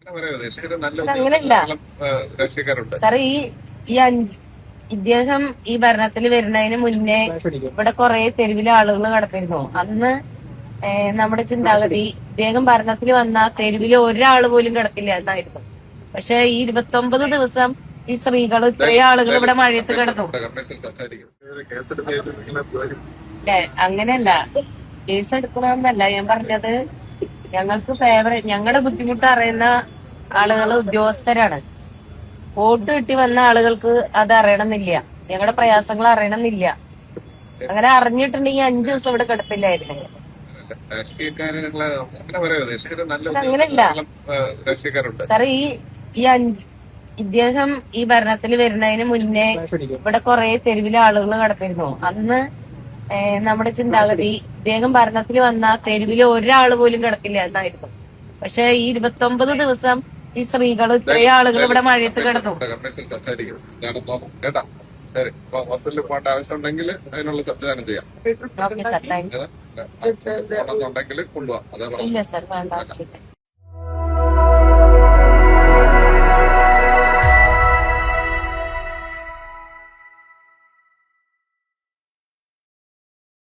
അങ്ങനെയല്ല സാറേ. ഈ ഇദ്ദേഹം ഈ ഭരണത്തിൽ വരുന്നതിന് മുന്നേ ഇവിടെ കുറെ തെരുവിലെ ആളുകൾ കിടന്നിരുന്നു. അന്ന് നമ്മുടെ ചിന്താഗതി ഇദ്ദേഹം ഭരണത്തിൽ വന്ന തെരുവില് ഒരാൾ പോലും കിടക്കില്ല എന്നായിരുന്നു. പക്ഷെ ഈ 29 ദിവസം ഈ സ്ത്രീകൾ ഇത്രയും ആളുകൾ ഇവിടെ മഴയത്ത് കിടന്നു. അങ്ങനെയല്ല, കേസ് എടുക്കണമെന്നല്ല ഞാൻ പറഞ്ഞത്. ഞങ്ങൾക്ക് ഞങ്ങളുടെ ബുദ്ധിമുട്ട് അറിയുന്ന ആളുകൾ ഉദ്യോഗസ്ഥരാണ്. വോട്ട് കിട്ടി വന്ന ആളുകൾക്ക് അത് അറിയണമെന്നില്ല, ഞങ്ങളുടെ പ്രയാസങ്ങൾ അറിയണമെന്നില്ല. അങ്ങനെ അറിഞ്ഞിട്ടുണ്ടെങ്കിൽ 5 ദിവസം ഇവിടെ കിടപ്പില്ലായിരുന്നു. അങ്ങനെയല്ല സാറേ. ഇദ്ദേഹം ഈ ഭരണത്തിൽ വരുന്നതിന് മുന്നേ ഇവിടെ കുറെ തെരുവിലെ ആളുകൾ കിടന്നിരുന്നു. അന്ന് നമ്മുടെ ചിന്താഗതി ഇദ്ദേഹം ഭരണത്തിൽ വന്ന തെരുവില് ഒരാൾ പോലും കിടക്കില്ല എന്നായിരുന്നു. പക്ഷെ ഈ 29 ദിവസം ഈ സ്ത്രീകൾ ഇത്രയും ആളുകൾ ഇവിടെ മഴയത്ത് കിടന്നു. ശരി, ഹോസ്പിറ്റലിൽ പോകേണ്ട ആവശ്യമുണ്ടെങ്കിൽ അതിനുള്ള സംവിധാനം ചെയ്യാം. Okay sir, thank you. ഉണ്ടെങ്കിൽ കൊണ്ടുപോവാം. ഇല്ല സാർ, വേണ്ട ആവശ്യമില്ല.